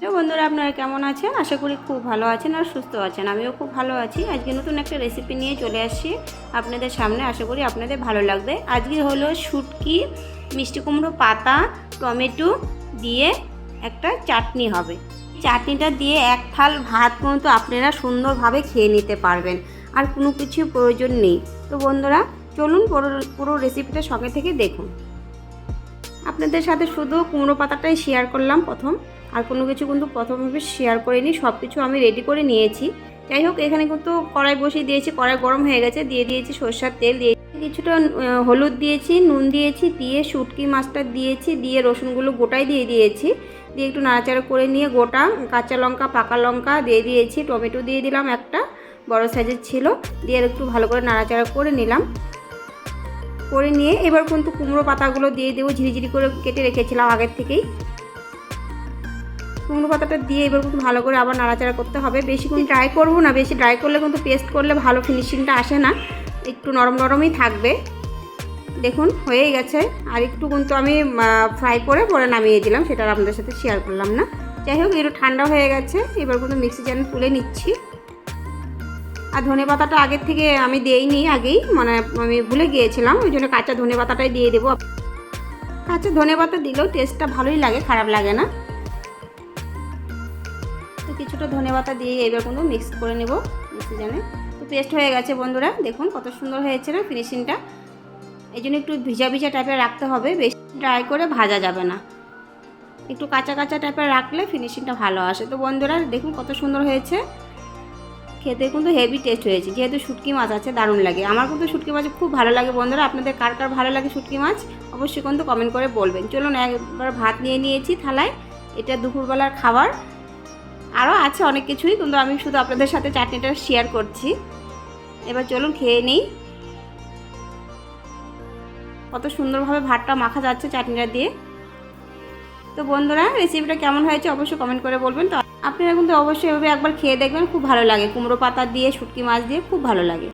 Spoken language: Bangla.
তো বন্ধুরা আপনারা কেমন আছেন? আশা করি খুব ভালো আছেন আর সুস্থ আছেন। আমিও খুব ভালো আছি। আজকে নতুন একটা রেসিপি নিয়ে চলে আসছি আপনাদের সামনে। আশা করি আপনাদের ভালো লাগবে। আজকে হলো শুটকি, মিষ্টি কুমড়ো পাতা, টমেটো দিয়ে একটা চাটনি হবে। চাটনিটা দিয়ে এক থাল ভাত পর্যন্ত আপনারা সুন্দরভাবে খেয়ে নিতে পারবেন, আর কোনো কিছু প্রয়োজন নেই। তো বন্ধুরা চলুন পুরো রেসিপিটা সঙ্গে থেকে দেখুন। আপনাদের সাথে শুধু কুমড়ো পাতাটাই শেয়ার করলাম প্রথম, আর কোনো কিছু কিন্তু প্রথমভাবে শেয়ার করিনি। সব কিছু আমি রেডি করে নিয়েছি। যাই হোক, এখানে কিন্তু কড়াই বসিয়ে দিয়েছি, কড়াই গরম হয়ে গেছে, দিয়ে দিয়েছি সরষের তেল, দিয়ে কিছুটা হলুদ দিয়েছি, নুন দিয়েছি, দিয়ে শুটকি মাছটা দিয়েছি, দিয়ে রসুনগুলো গোটাই দিয়ে দিয়েছি, দিয়ে একটু নাড়াচাড়া করে নিয়ে গোটা কাঁচা লঙ্কা, পাকা লঙ্কা দিয়ে দিয়েছি, টমেটো দিয়ে দিলাম, একটা বড় সাইজের ছিল, দিয়ে একটু ভালো করে নাড়াচাড়া করে নিলাম। করে নিয়ে এবার কিন্তু কুমড়ো পাতাগুলো দিয়ে দেবো, ঝিরিঝিরি করে কেটে রেখেছিলাম আগের থেকেই। কুমড়ো পাতাটা দিয়ে এবার কিন্তু ভালো করে আবার নাড়াচাড়া করতে হবে। বেশিক্ষণ ড্রাই করবো না, বেশি ড্রাই করলে কিন্তু পেস্ট করলে ভালো ফিনিশিংটা আসে না, একটু নরম নরমই থাকবে। দেখুন হয়েই গেছে। আর একটু কিন্তু আমি ফ্রাই করে পরে নামিয়ে দিলাম, সেটা আপনাদের সাথে শেয়ার করলাম না। যাই হোক, একটু ঠান্ডা হয়ে গেছে, এবার কিন্তু মিক্সি জারে তুলে নিচ্ছি। আর ধনে পাতাটা আগের থেকে আমি দিইনি, আগেই মানে আমি ভুলে গিয়েছিলাম, ওই জন্য কাঁচা ধনে পাতাটাই দিয়ে দেবো। কাঁচা ধনে পাতা দিলেও টেস্টটা ভালোই লাগে, খারাপ লাগে না। তো কিছুটা ধনে পাতা দিয়ে এবার কিন্তু মিক্স করে নেব মিক্সি জারে। তো পেস্ট হয়ে গেছে বন্ধুরা, দেখুন কত সুন্দর হয়েছে না ফিনিশিংটা। এই জন্য একটু ভিজা ভিজা টাইপের রাখতে হবে, বেশি ড্রাই করে ভাজা যাবে না, একটু কাঁচা কাঁচা টাইপের রাখলে ফিনিশিংটা ভালো আসে। তো বন্ধুরা দেখুন কত সুন্দর হয়েছে, খেতে কিন্তু হেভি টেস্ট হয়েছে। যেহেতু শুটকি মাছ আছে, দারুণ লাগে। আমার কিন্তু শুটকি মাছ খুব ভালো লাগে বন্ধুরা। আপনাদের কার কার ভালো লাগে শুটকি মাছ অবশ্যই কিন্তু কমেন্ট করে বলবেন। চলুন একবার ভাত নিয়ে নিয়েছি থালায়, এটা দুপুরবেলার খাবার। আরও আছে অনেক কিছুই, কিন্তু আমি শুধু আপনাদের সাথে চাটনিটা শেয়ার করছি। এবার চলুন খেয়ে নিই। কত সুন্দরভাবে ভাতটা মাখা যাচ্ছে চাটনিটা দিয়ে। তো বন্ধুরা রেসিপিটা কেমন হয়েছে অবশ্যই কমেন্ট করে বলবেন। তো আপনারা কিন্তু অবশ্যই এভাবে একবার খেয়ে দেখবেন, খুব ভালো লাগে। কুমড়ো পাতা দিয়ে শুটকি মাছ দিয়ে খুব ভালো লাগে।